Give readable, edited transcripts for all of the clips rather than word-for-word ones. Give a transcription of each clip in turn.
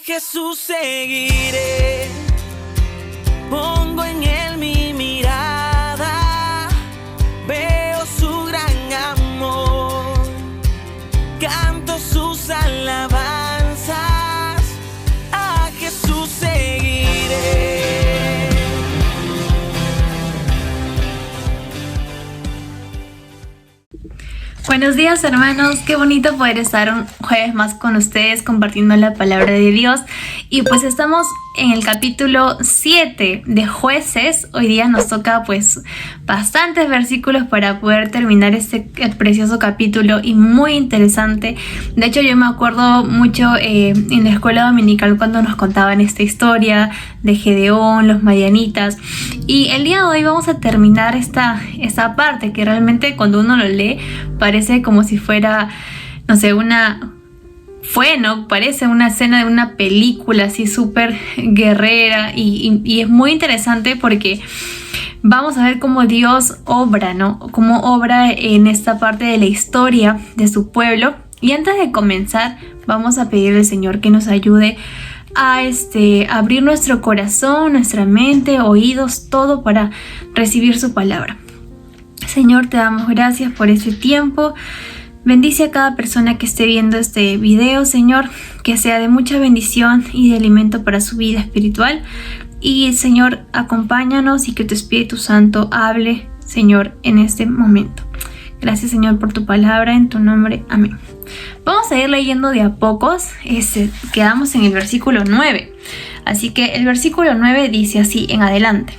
Jesús seguiré, pongo en él mi mirada, veo su gran amor, canto sus alabanzas, a Jesús seguiré. Buenos días, hermanos, qué bonito poder estar un jueves más con ustedes compartiendo la palabra de Dios. Y pues estamos en el capítulo 7 de Jueces. Hoy día nos toca pues bastantes versículos para poder terminar este precioso capítulo y muy interesante. De hecho, yo me acuerdo mucho en la escuela dominical cuando nos contaban esta historia de Gedeón, los madianitas. Y el día de hoy vamos a terminar esta parte que realmente cuando uno lo lee parece como si fuera, no sé, parece una escena de una película así súper guerrera y es muy interesante porque vamos a ver cómo Dios obra, ¿no? Cómo obra en esta parte de la historia de su pueblo. Y antes de comenzar, vamos a pedirle al Señor que nos ayude a abrir nuestro corazón, nuestra mente, oídos, todo para recibir su palabra. Señor, te damos gracias por este tiempo. Bendice a cada persona que esté viendo este video, Señor, que sea de mucha bendición y de alimento para su vida espiritual. Y, Señor, acompáñanos y que tu Espíritu Santo hable, Señor, en este momento. Gracias, Señor, por tu palabra, en tu nombre. Amén. Vamos a ir leyendo de a pocos. Quedamos en el versículo 9. Así que el versículo 9 dice así en adelante.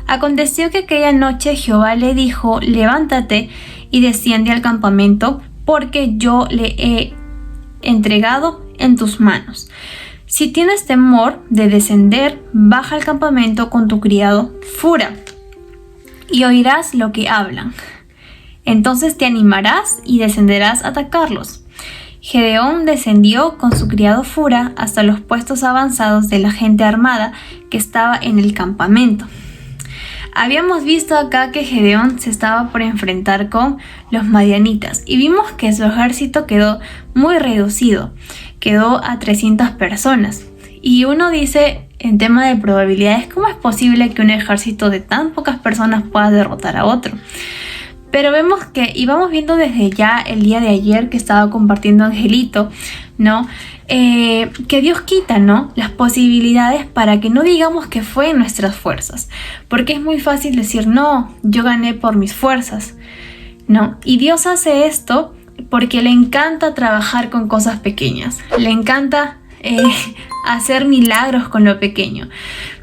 Aconteció que aquella noche Jehová le dijo: levántate y desciende al campamento, porque yo le he entregado en tus manos. Si tienes temor de descender, baja al campamento con tu criado Fura, y oirás lo que hablan. Entonces te animarás y descenderás a atacarlos. Gedeón descendió con su criado Fura hasta los puestos avanzados de la gente armada que estaba en el campamento. Habíamos visto acá que Gedeón se estaba por enfrentar con los madianitas y vimos que su ejército quedó muy reducido, quedó a 300 personas. Y uno dice, en tema de probabilidades, ¿cómo es posible que un ejército de tan pocas personas pueda derrotar a otro? Pero vemos que, y vamos viendo desde ya el día de ayer que estaba compartiendo Angelito, ¿no? Que Dios quita, ¿no? Las posibilidades para que no digamos que fue en nuestras fuerzas. Porque es muy fácil decir, no, yo gané por mis fuerzas, ¿no? Y Dios hace esto porque le encanta trabajar con cosas pequeñas. Le encanta hacer milagros con lo pequeño,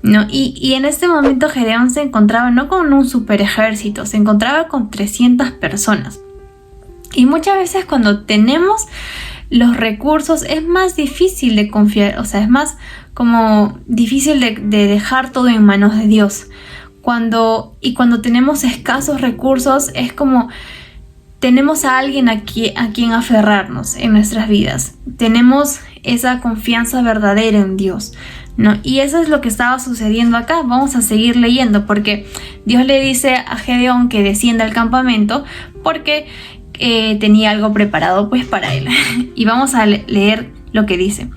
¿no? Y en este momento Gedeón se encontraba no con un super ejército, se encontraba con 300 personas. Y muchas veces cuando tenemos los recursos es más difícil de confiar, o sea, es más como difícil de dejar todo en manos de Dios. Cuando tenemos escasos recursos es como tenemos a alguien a quien aferrarnos en nuestras vidas. Tenemos esa confianza verdadera en Dios, ¿no? Y eso es lo que estaba sucediendo acá. Vamos a seguir leyendo porque Dios le dice a Gedeón que descienda al campamento porque tenía algo preparado pues para él. Y vamos a leer lo que dice.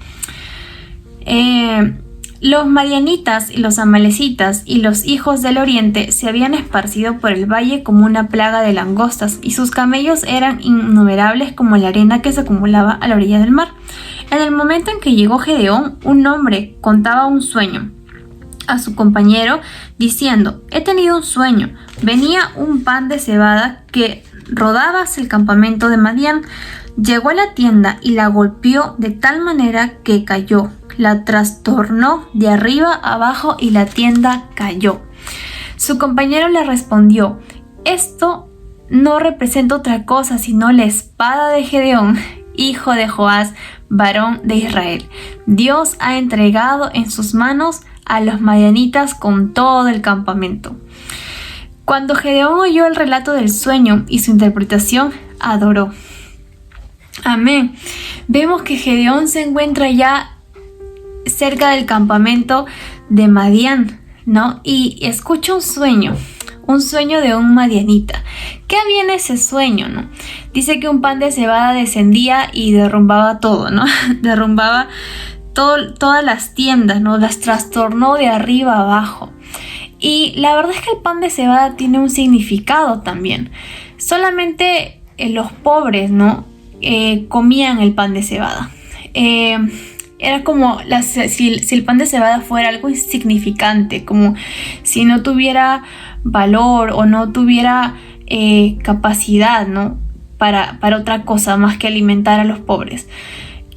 Los madianitas y los amalecitas y los hijos del oriente se habían esparcido por el valle como una plaga de langostas, y sus camellos eran innumerables como la arena que se acumulaba a la orilla del mar. En el momento en que llegó Gedeón, un hombre contaba un sueño a su compañero diciendo: he tenido un sueño. Venía un pan de cebada que rodaba hacia el campamento de Madián. Llegó a la tienda y la golpeó de tal manera que cayó. La trastornó de arriba abajo y la tienda cayó. Su compañero le respondió: esto no representa otra cosa sino la espada de Gedeón, hijo de Joás, varón de Israel. Dios ha entregado en sus manos a los madianitas con todo el campamento. Cuando Gedeón oyó el relato del sueño y su interpretación, adoró. Amén. Vemos que Gedeón se encuentra ya cerca del campamento de Madián, ¿no? Y escucha un sueño de un madianita. ¿Qué había en ese sueño, no? Dice que un pan de cebada descendía y derrumbaba todo, ¿no? Derrumbaba todas las tiendas, ¿no? Las trastornó de arriba a abajo. Y la verdad es que el pan de cebada tiene un significado también. Solamente los pobres, ¿no? Comían el pan de cebada. Era como si el pan de cebada fuera algo insignificante, como si no tuviera valor o no tuviera capacidad, ¿no? Para otra cosa más que alimentar a los pobres.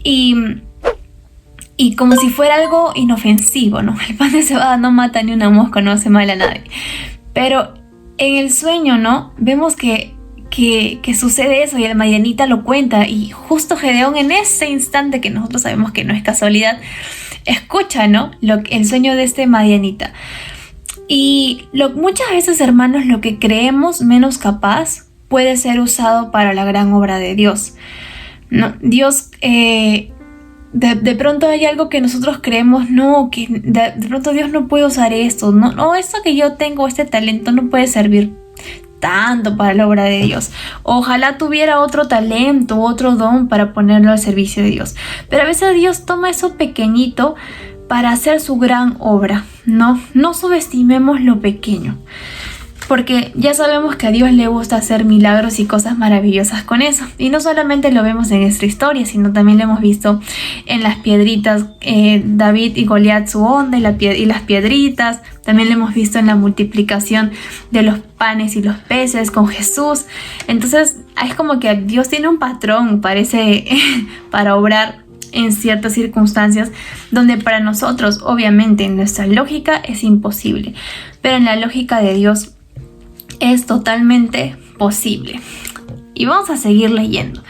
Y como si fuera algo inofensivo, ¿no? El pan de cebada no mata ni una mosca, no hace mal a nadie. Pero en el sueño, ¿no? Vemos que sucede eso y el madianita lo cuenta, y justo Gedeón, en ese instante que nosotros sabemos que no es casualidad, escucha, ¿no? El sueño de este madianita. Y muchas veces, hermanos, lo que creemos menos capaz puede ser usado para la gran obra de Dios, ¿no? Dios, de pronto hay algo que nosotros creemos, no, que de pronto Dios no puede usar esto, no, esto que yo tengo, este talento no puede servir tanto para la obra de Dios. Ojalá tuviera otro talento, otro don para ponerlo al servicio de Dios. Pero a veces Dios toma eso pequeñito para hacer su gran obra. No subestimemos lo pequeño, porque ya sabemos que a Dios le gusta hacer milagros y cosas maravillosas con eso. Y no solamente lo vemos en esta historia, sino también lo hemos visto en las piedritas, David y Goliat, su onda y las piedritas. También lo hemos visto en la multiplicación de los panes y los peces con Jesús. Entonces es como que Dios tiene un patrón, parece, para obrar en ciertas circunstancias donde para nosotros, obviamente, en nuestra lógica es imposible. Pero en la lógica de Dios es totalmente posible. Y vamos a seguir leyendo.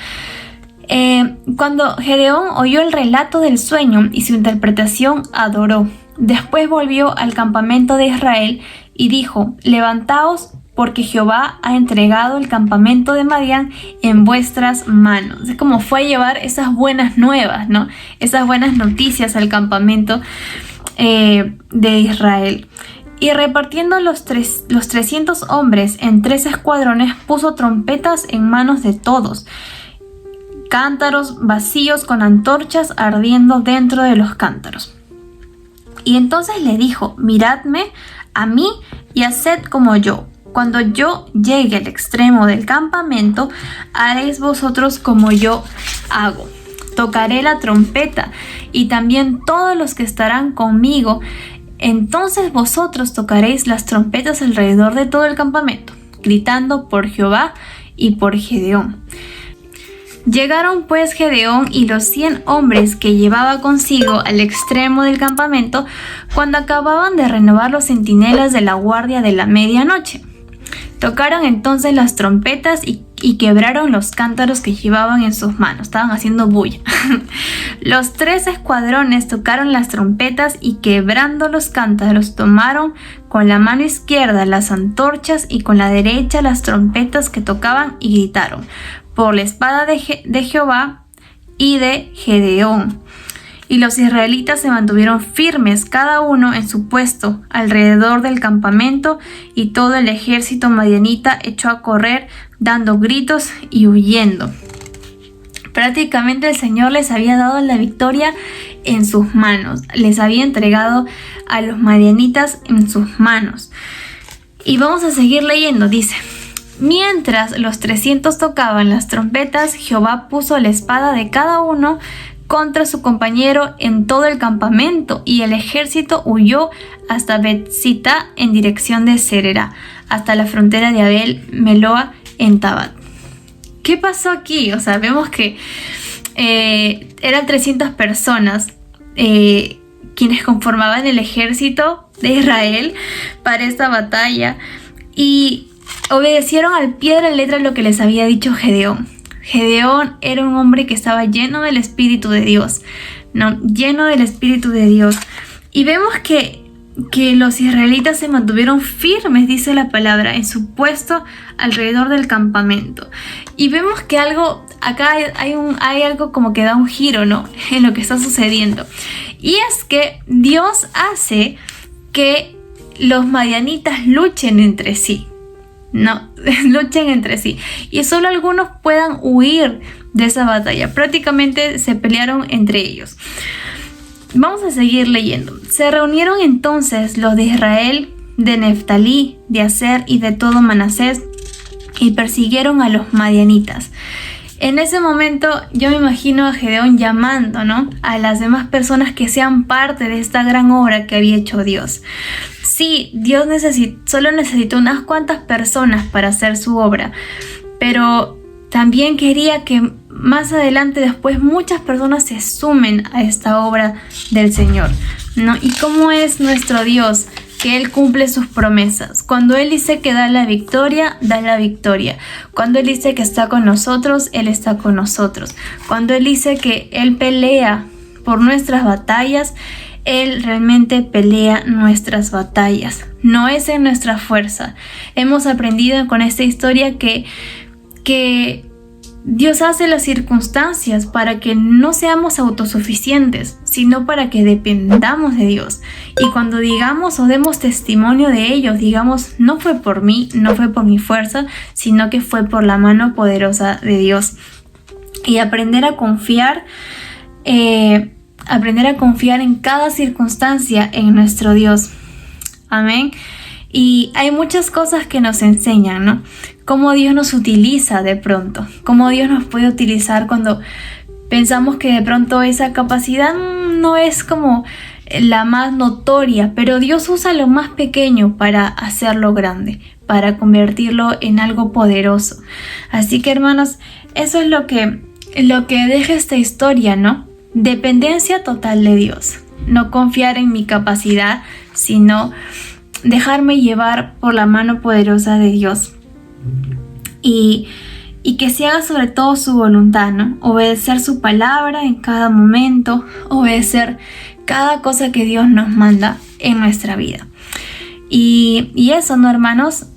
Cuando Gedeón oyó el relato del sueño y su interpretación, adoró. Después volvió al campamento de Israel y dijo: levantaos, porque Jehová ha entregado el campamento de Madián en vuestras manos. Es como fue a llevar esas buenas nuevas, ¿no? Esas buenas noticias al campamento de Israel. Y repartiendo los 300 hombres en 3 escuadrones, puso trompetas en manos de todos, cántaros vacíos con antorchas ardiendo dentro de los cántaros. Y entonces le dijo: miradme a mí y haced como yo. Cuando yo llegue al extremo del campamento, haréis vosotros como yo hago. Tocaré la trompeta, y también todos los que estarán conmigo. Entonces vosotros tocaréis las trompetas alrededor de todo el campamento, gritando por Jehová y por Gedeón. Llegaron pues Gedeón y los 100 hombres que llevaba consigo al extremo del campamento, cuando acababan de renovar los centinelas de la guardia de la medianoche. Tocaron entonces las trompetas y quebraron los cántaros que llevaban en sus manos. Estaban haciendo bulla. Los 3 escuadrones tocaron las trompetas y, quebrando los cántaros, tomaron con la mano izquierda las antorchas y con la derecha las trompetas que tocaban, y gritaron: por la espada de Jehová y de Gedeón. Y los israelitas se mantuvieron firmes, cada uno en su puesto, alrededor del campamento, y todo el ejército madianita echó a correr, dando gritos y huyendo. Prácticamente el Señor les había dado la victoria en sus manos, les había entregado a los madianitas en sus manos. Y vamos a seguir leyendo, dice: mientras los 300 tocaban las trompetas, Jehová puso la espada de cada uno contra su compañero en todo el campamento, y el ejército huyó hasta Bet-sita en dirección de Serera, hasta la frontera de Abel Meloa en Tabat. ¿Qué pasó aquí? O sea, vemos que eran 300 personas quienes conformaban el ejército de Israel para esta batalla, y obedecieron al pie de la letra lo que les había dicho Gedeón. Gedeón era un hombre que estaba lleno del Espíritu de Dios, ¿no? Lleno del Espíritu de Dios. Y vemos que los israelitas se mantuvieron firmes, dice la palabra, en su puesto alrededor del campamento. Y vemos que acá hay algo como que da un giro, ¿no? En lo que está sucediendo. Y es que Dios hace que los madianitas luchen entre sí. No, luchen entre sí, y solo algunos puedan huir de esa batalla. Prácticamente se pelearon entre ellos. Vamos a seguir leyendo. Se reunieron entonces los de Israel, de Neftalí, de Aser y de todo Manasés, y persiguieron a los madianitas. En ese momento yo me imagino a Gedeón llamando, ¿no?, a las demás personas que sean parte de esta gran obra que había hecho Dios. Sí, Dios solo necesitó unas cuantas personas para hacer su obra, pero también quería que más adelante, después, muchas personas se sumen a esta obra del Señor, ¿no? ¿Y cómo es nuestro Dios? Que Él cumple sus promesas. Cuando Él dice que da la victoria, da la victoria. Cuando Él dice que está con nosotros, Él está con nosotros. Cuando Él dice que Él pelea por nuestras batallas, Él realmente pelea nuestras batallas. No es en nuestra fuerza. Hemos aprendido con esta historia que Dios hace las circunstancias para que no seamos autosuficientes, sino para que dependamos de Dios. Y cuando digamos o demos testimonio de ellos, digamos, no fue por mí, no fue por mi fuerza, sino que fue por la mano poderosa de Dios. Y aprender a confiar en cada circunstancia en nuestro Dios. Amén. Y hay muchas cosas que nos enseñan, ¿no? Cómo Dios nos utiliza de pronto, cómo Dios nos puede utilizar cuando pensamos que de pronto esa capacidad no es como la más notoria, pero Dios usa lo más pequeño para hacerlo grande, para convertirlo en algo poderoso. Así que, hermanos, eso es lo que deja esta historia, ¿no? Dependencia total de Dios. No confiar en mi capacidad, sino dejarme llevar por la mano poderosa de Dios. Y que se haga sobre todo su voluntad, ¿no? Obedecer su palabra en cada momento, obedecer cada cosa que Dios nos manda en nuestra vida. Y eso, ¿no, hermanos?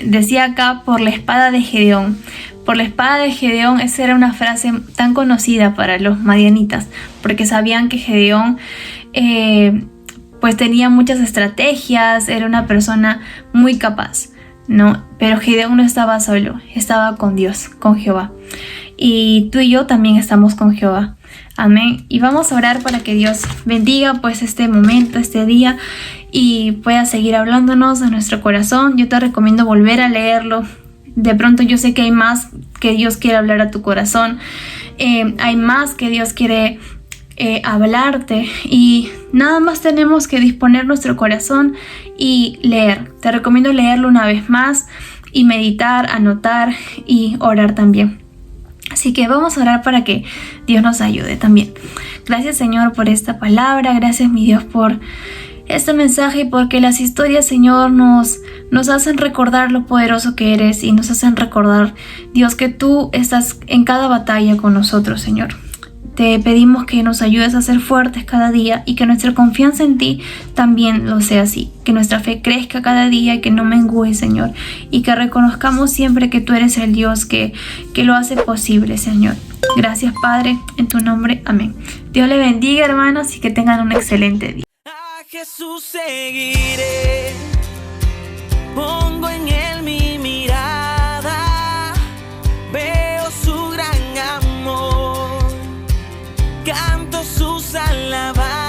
Decía acá, por la espada de Gedeón. Por la espada de Gedeón, esa era una frase tan conocida para los madianitas, porque sabían que Gedeón pues tenía muchas estrategias, era una persona muy capaz, ¿no? Pero Gedeón no estaba solo, estaba con Dios, con Jehová. Y tú y yo también estamos con Jehová. Amén. Y vamos a orar para que Dios bendiga pues este momento, este día, y pueda seguir hablándonos a nuestro corazón. Yo te recomiendo volver a leerlo. De pronto yo sé que hay más que Dios quiere hablar a tu corazón. Hay más que Dios quiere hablarte, y nada más tenemos que disponer nuestro corazón y leer. Te recomiendo leerlo una vez más y meditar, anotar y orar también. Así que vamos a orar para que Dios nos ayude también. Gracias, Señor, por esta palabra. Gracias, mi Dios, por este mensaje, porque las historias, Señor, nos hacen recordar lo poderoso que eres, y nos hacen recordar, Dios, que tú estás en cada batalla con nosotros, Señor. Te pedimos que nos ayudes a ser fuertes cada día, y que nuestra confianza en ti también lo sea así. Que nuestra fe crezca cada día y que no mengue, Señor. Y que reconozcamos siempre que tú eres el Dios que lo hace posible, Señor. Gracias, Padre, en tu nombre. Amén. Dios le bendiga, hermanos, y que tengan un excelente día. A Jesús seguiré, pongo en él mi mirada, veo su gran amor, canto sus alabanzas.